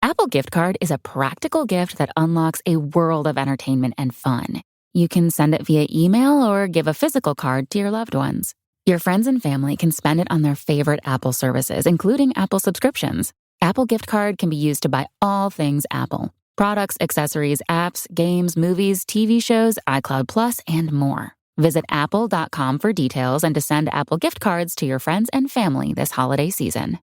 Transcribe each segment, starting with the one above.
Apple Gift Card is a practical gift that unlocks a world of entertainment and fun. You can send it via email or give a physical card to your loved ones. Your friends and family can spend it on their favorite Apple services, including Apple subscriptions. Apple Gift Card can be used to buy all things Apple: products, accessories, apps, games, movies, TV shows, iCloud Plus, and more. Visit apple.com for details and to send Apple Gift Cards to your friends and family this holiday season.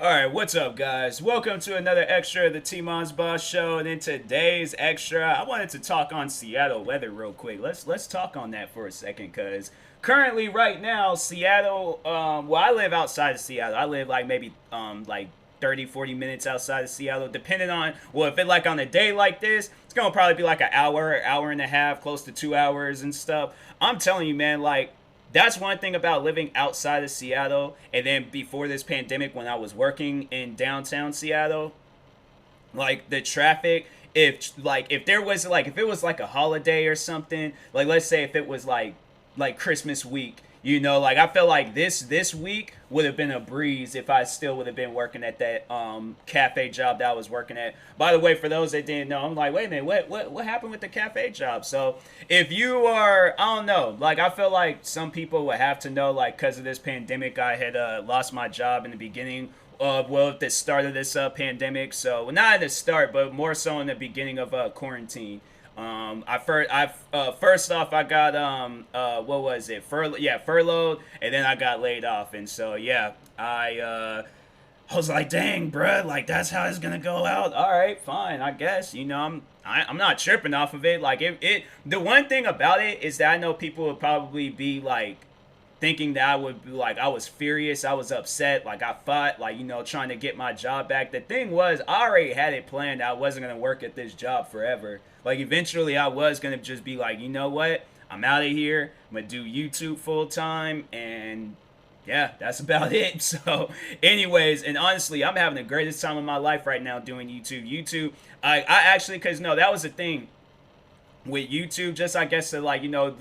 Alright, what's up guys? Welcome to another extra of the TMossBoss show, and in today's extra, I wanted to talk on Seattle weather real quick. Let's talk on that for a second, because currently right now, Seattle, well, I live outside of Seattle. I live like maybe like 30-40 minutes outside of Seattle, depending on, well, if it like on a day like this, it's gonna probably be like an hour and a half, close to 2 hours and stuff. I'm telling you, man, like, that's one thing about living outside of Seattle. And then before this pandemic, when I was working in downtown Seattle, like the traffic, if it was like a holiday or something, like let's say if it was like Christmas week, you know, like I felt like this week would have been a breeze if I still would have been working at that cafe job that I was working at. By the way, for those that didn't know, I'm like, wait a minute, what happened with the cafe job? So if you are, I don't know, like I feel like some people would have to know, like because of this pandemic, I had lost my job in the beginning of, well, at the start of this pandemic. So not at the start, but more so in the beginning of quarantine. First off, I got what was it? Furloughed, and then I got laid off, and so yeah, I was like, dang, bruh, like that's how it's gonna go out. All right, fine, I guess. You know, I'm not tripping off of it. Like the one thing about it is that I know people would probably be like thinking that I would be like, I was furious, I was upset, like I fought, like, you know, trying to get my job back. The thing was, I already had it planned. I wasn't gonna work at this job forever. Like eventually I was gonna just be like, you know what, I'm out of here, I'm gonna do YouTube full time, and yeah, that's about it. So anyways, and honestly, I'm having the greatest time of my life right now doing YouTube. I actually, because no, that was the thing with YouTube, just I guess to like, you know,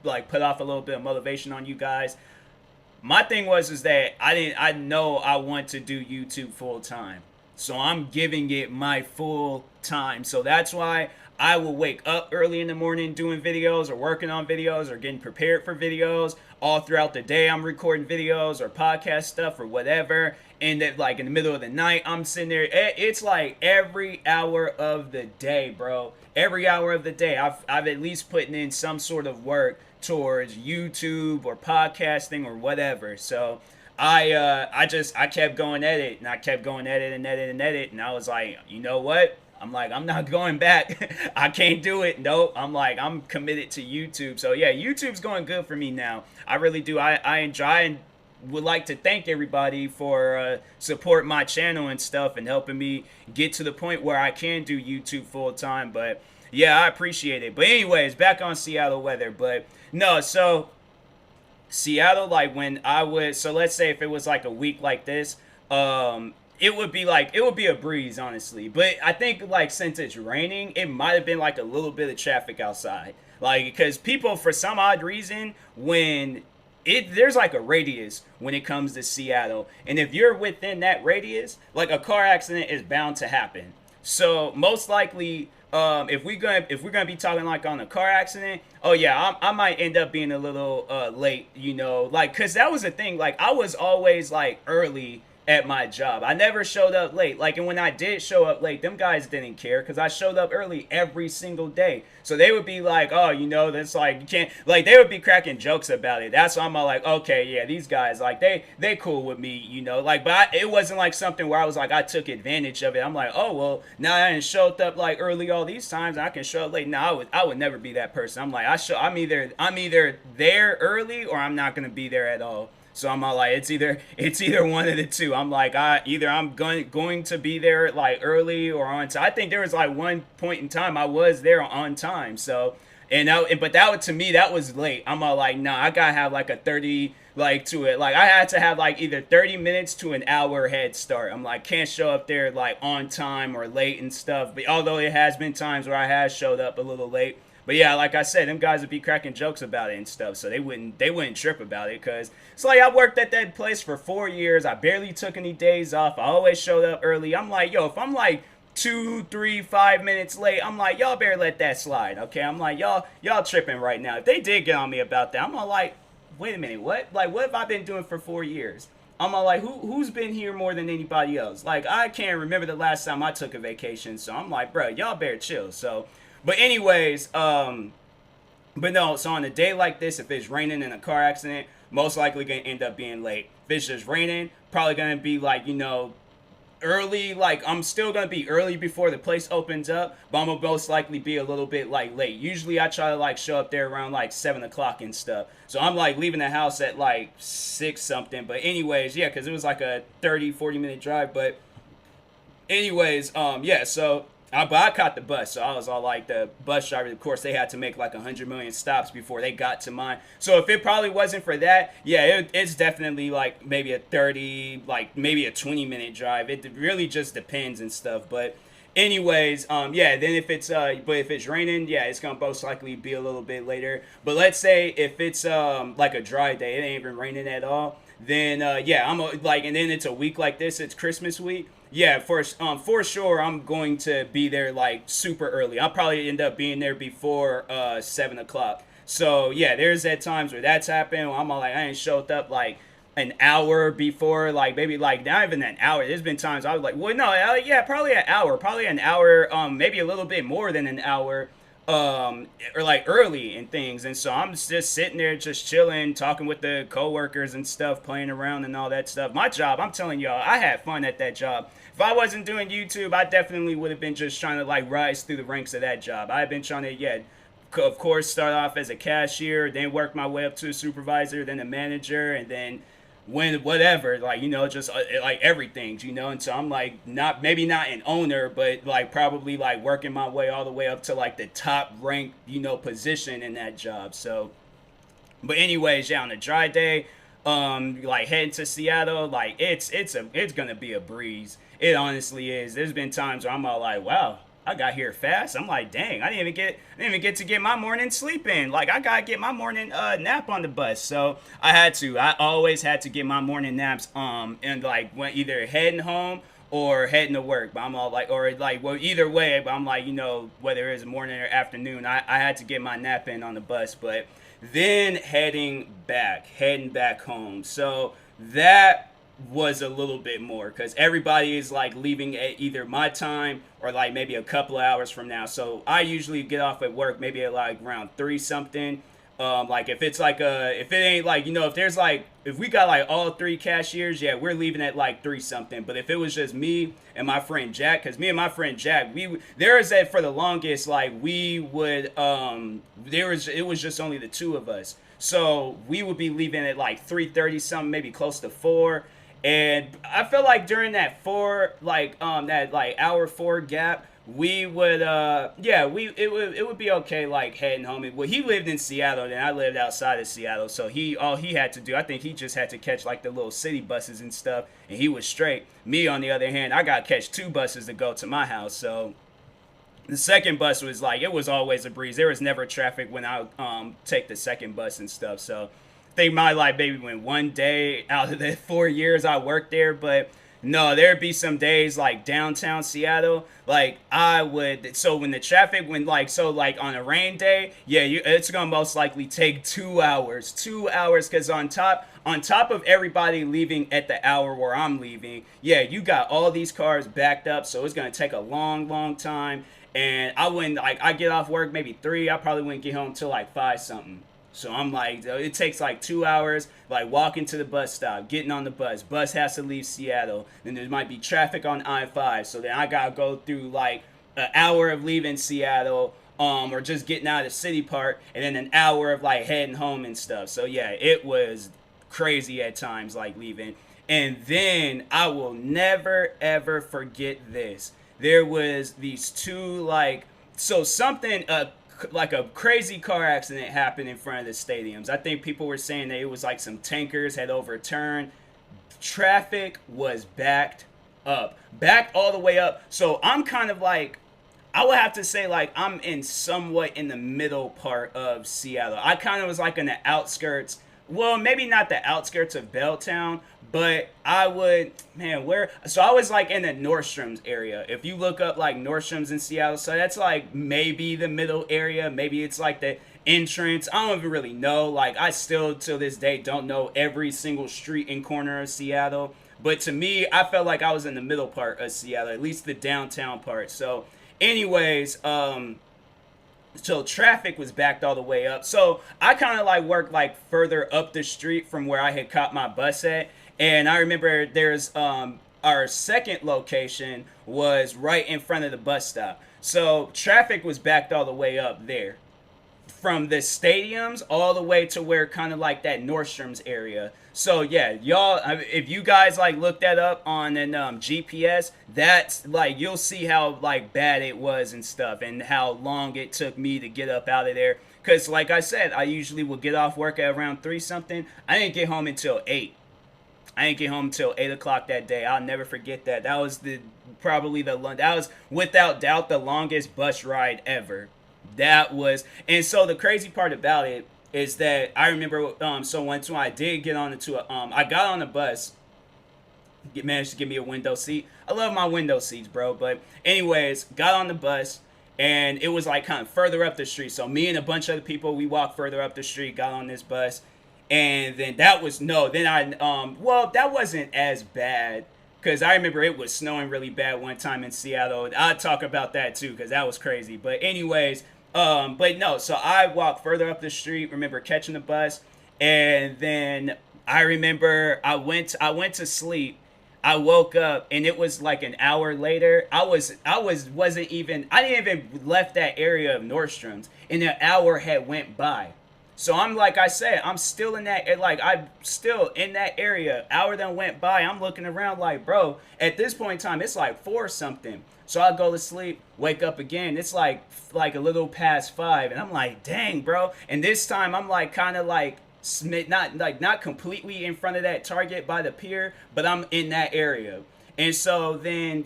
like put off a little bit of motivation on you guys. My thing was that I know I want to do YouTube full time, so I'm giving it my full time. So that's why I will wake up early in the morning doing videos or working on videos or getting prepared for videos. All throughout the day I'm recording videos or podcast stuff or whatever, and that like in the middle of the night I'm sitting there. It's like every hour of the day, bro. Every hour of the day I've at least putting in some sort of work towards YouTube or podcasting or whatever. So I kept going at it, and I kept going at it and edit, and I was like, you know what? I'm like, I'm not going back. I can't do it. Nope. I'm like, I'm committed to YouTube. So yeah, YouTube's going good for me now. I really do. I enjoy and would like to thank everybody for support my channel and stuff and helping me get to the point where I can do YouTube full time. But yeah, I appreciate it. But anyways, back on Seattle weather. But no, so Seattle, like when I would, so let's say if it was like a week like this, it would be a breeze, honestly. But I think like since it's raining, it might have been like a little bit of traffic outside. Like, because people, for some odd reason, when there's like a radius when it comes to Seattle, and if you're within that radius, like a car accident is bound to happen. So most likely, if we're gonna be talking like on a car accident, oh yeah, I might end up being a little late, you know, like, cause that was the thing. Like I was always like early at my job. I never showed up late. Like, and when I did show up late, them guys didn't care because I showed up early every single day. So they would be like, oh, you know, that's like, you can't, like, they would be cracking jokes about it. That's why I'm all like, okay, yeah, these guys, like, they cool with me, you know, like, but it wasn't like something where I was like, I took advantage of it. I'm like, oh, well, now I didn't showed up like early all these times, I can show up late. No, I would never be that person. I'm like, I'm either there early or I'm not going to be there at all. So I'm all like, it's either one of the two. I'm like, I'm going to be there like early or on time. I think there was like one point in time I was there on time. So But to me that was late. I'm all like, nah, I gotta have like a 30 like to it. Like I had to have like either 30 minutes to an hour head start. I'm like, can't show up there like on time or late and stuff. But although it has been times where I have showed up a little late. But yeah, like I said, them guys would be cracking jokes about it and stuff, so they wouldn't trip about it, cause it's like I worked at that place for 4 years. I barely took any days off. I always showed up early. I'm like, yo, if I'm like 2, 3, 5 minutes late, I'm like, y'all better let that slide, okay? I'm like, y'all tripping right now. If they did get on me about that, I'm all like, wait a minute, what? Like, what have I been doing for 4 years? I'm all like, who's been here more than anybody else? Like, I can't remember the last time I took a vacation, so I'm like, bro, y'all better chill. So, but anyways, but no, so on a day like this, if it's raining in a car accident, most likely gonna end up being late. If it's just raining, probably gonna be like, early. Like I'm still gonna be early before the place opens up, but I'm gonna most likely be a little bit like late. Usually I try to like show up there around like 7 o'clock and stuff. So I'm like leaving the house at like 6 something. But anyways, yeah, because it was like a 30-40 minute drive. But anyways, yeah, so but I caught the bus, so I was all like the bus driver. Of course, they had to make like 100 million stops before they got to mine. So if it probably wasn't for that, yeah, it's definitely like maybe a 30, like maybe a 20 minute drive. It really just depends and stuff. But anyways, yeah. Then but if it's raining, yeah, it's gonna most likely be a little bit later. But let's say if it's like a dry day, it ain't even raining at all. Then yeah, like, and then it's a week like this. It's Christmas week. Yeah, for sure, I'm going to be there like super early. I'll probably end up being there before 7 o'clock. So yeah, there's at times where that's happened. Where I'm all like, I ain't showed up like an hour before, like maybe like not even an hour. There's been times I was like, well, no, yeah, probably an hour, maybe a little bit more than an hour, or like early and things. And so I'm just sitting there, just chilling, talking with the coworkers and stuff, playing around and all that stuff. My job, I'm telling y'all, I had fun at that job. If I wasn't doing YouTube, I definitely would have been just trying to like rise through the ranks of that job. I've been trying to, yeah, of course, start off as a cashier, then work my way up to a supervisor, then a manager, and then when whatever, like, just like everything, and so I'm like, not maybe not an owner, but like probably like working my way all the way up to like the top ranked, position in that job. So but anyways, yeah, on a dry day, like heading to Seattle, like it's gonna be a breeze. It honestly is. There's been times where I'm all like, wow, I got here fast. I'm like, dang, I didn't even get to get my morning sleep in. Like I gotta get my morning nap on the bus. So I always had to get my morning naps and like when either heading home or heading to work. But I'm all like, or like, well, either way, but I'm like, whether it's morning or afternoon, I had to get my nap in on the bus. But then heading back home. So that was a little bit more because everybody is like leaving at either my time or like maybe a couple of hours from now. So I usually get off at work maybe at like around 3 something. Like if it's like if it ain't like, if we got like all 3 cashiers, yeah, we're leaving at like 3 something. But if it was just me and my friend Jack, because me and my friend Jack, there is that for the longest, like we would, it was just only the 2 of us. So we would be leaving at like 3:30 something, maybe close to 4. And I feel like during that that like hour 4 gap, we would it would be okay like heading home. Well, he lived in Seattle and I lived outside of Seattle, so all he had to do, I think he just had to catch like the little city buses and stuff, and he was straight. Me on the other hand, I got to catch 2 buses to go to my house. So the second bus was like, it was always a breeze. There was never traffic when I take the second bus and stuff. So I think my life maybe went one day out of the 4 years I worked there. But no, there'd be some days like downtown Seattle, like so when the traffic went like on a rain day, yeah, it's gonna most likely take 2 hours, because on top of everybody leaving at the hour where I'm leaving, yeah, you got all these cars backed up, so it's gonna take a long time. And I get off work maybe 3, I probably wouldn't get home till like 5 something. So I'm like, it takes like 2 hours, like walking to the bus stop, getting on the bus has to leave Seattle, then there might be traffic on I-5, so then I gotta go through like an hour of leaving Seattle, or just getting out of the city part, and then an hour of like heading home and stuff. So yeah, it was crazy at times, like leaving. And then I will never ever forget this. There was these 2 like, so something like a crazy car accident happened in front of the stadiums. I think people were saying that it was like some tankers had overturned. Traffic was backed all the way up. So I'm kind of like, I would have to say like I'm in somewhat in the middle part of Seattle. I kind of was like in the outskirts. Well, maybe not the outskirts of Belltown, but I would, man, where? So I was like in the Nordstrom's area. If you look up like Nordstrom's in Seattle, so that's like maybe the middle area. Maybe it's like the entrance. I don't even really know. Like I still till this day don't know every single street and corner of Seattle. But to me, I felt like I was in the middle part of Seattle, at least the downtown part. So, anyways, so traffic was backed all the way up. So I kind of like worked like further up the street from where I had caught my bus at. And I remember there's our second location was right in front of the bus stop. So traffic was backed all the way up there from the stadiums all the way to where kind of like that Nordstrom's area. So yeah, y'all, if you guys like look that up on an GPS, that's like you'll see how like bad it was and stuff, and how long it took me to get up out of there. Cause like I said, I usually would get off work at around 3 something. I didn't get home until 8. I didn't get home until 8 o'clock that day. I'll never forget that. That was that was without doubt the longest bus ride ever. That was, and so the crazy part about it is that I remember, so once when I did get on I got on the bus, managed to get me a window seat. I love my window seats, bro. But anyways, got on the bus, and it was like kind of further up the street. So me and a bunch of other people, we walked further up the street, got on this bus, and then that wasn't as bad. Because I remember it was snowing really bad one time in Seattle. I'll talk about that too, because that was crazy. But anyways, but no, so I walked further up the street, remember catching the bus, and then I remember I went to sleep. I woke up and it was like an hour later. I didn't even left that area of Nordstrom's, and an hour had went by. So I'm like I said, I'm still in that area. Hour then went by. I'm looking around like, bro, at this point in time, it's like 4 something. So I go to sleep, wake up again. It's like a little past 5, and I'm like, dang, bro. And this time I'm like kind of like not completely in front of that Target by the pier, but I'm in that area. And so then,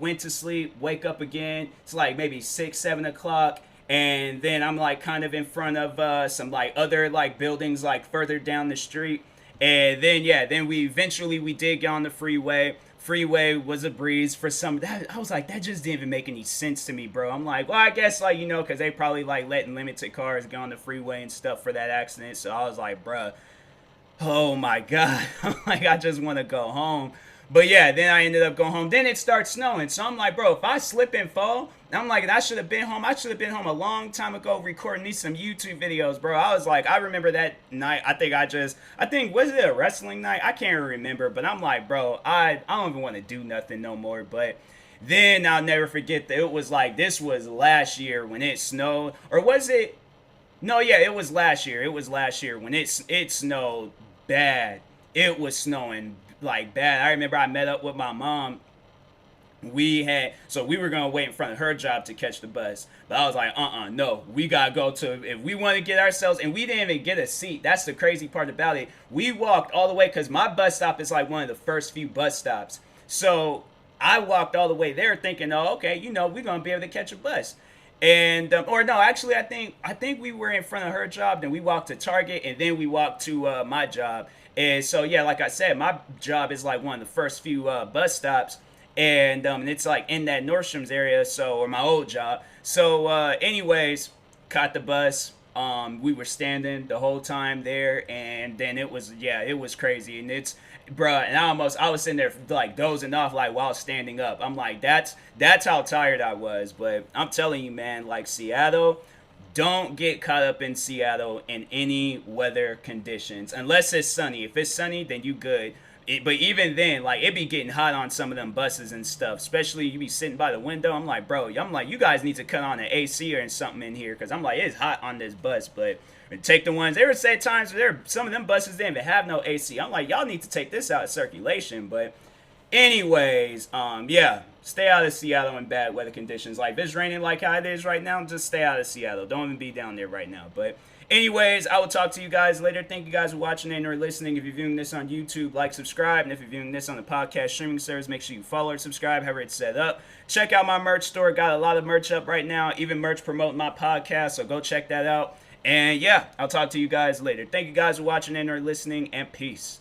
went to sleep, wake up again. It's like maybe 6, 7 o'clock. And then I'm like kind of in front of some like other like buildings like further down the street. And then we did get on the freeway. Freeway was a breeze for some. I was like, that just didn't even make any sense to me, bro. I'm like, well, I guess like, because they probably like letting limited cars go on the freeway and stuff for that accident. So I was like, bruh, oh my God. I'm like, I just want to go home. But yeah, then I ended up going home. Then it starts snowing. So I'm like, bro, if I slip and fall, I'm like, I should have been home. I should have been home a long time ago recording these some YouTube videos, bro. I was like, I remember that night. Was it a wrestling night? I can't remember. But I'm like, bro, I don't even want to do nothing no more. But then I'll never forget that it was like, this was last year when it snowed. Or was it? No, yeah, it was last year. It was last year when it snowed bad. It was snowing like bad. I remember I met up with my mom. We were gonna wait in front of her job to catch the bus, but I was like, no, we gotta go if we want to get ourselves, and we didn't even get a seat. That's the crazy part about it. We walked all the way, because my bus stop is like one of the first few bus stops. So I walked all the way there thinking, oh, okay, we're gonna be able to catch a bus. And or no, actually, I think we were in front of her job. Then we walked to Target, and then we walked to my job. And so yeah, like I said, my job is like one of the first few bus stops, and it's like in that Nordstrom's area. Or my old job. So anyways, caught the bus. We were standing the whole time there, and then it was crazy. And and I was sitting there like dozing off like while standing up. I'm like, that's how tired I was. But I'm telling you, man, like Seattle, don't get caught up in Seattle in any weather conditions unless it's sunny. If it's sunny, then you good. But even then, like, it be getting hot on some of them buses and stuff, especially you be sitting by the window. I'm like, bro, you guys need to cut on an AC or something in here, because I'm like, it's hot on this bus. But take the ones, there were times where some of them buses didn't even have no AC. I'm like, y'all need to take this out of circulation. But Anyways, yeah, stay out of Seattle in bad weather conditions. Like, if it's raining like how it is right now, just stay out of Seattle. Don't even be down there right now. But anyways, I will talk to you guys later. Thank you guys for watching and or listening. If you're viewing this on YouTube, like, subscribe. And if you're viewing this on the podcast streaming service, make sure you follow or subscribe, however it's set up. Check out my merch store. Got a lot of merch up right now, even merch promoting my podcast. So go check that out. And yeah, I'll talk to you guys later. Thank you guys for watching and or listening, and peace.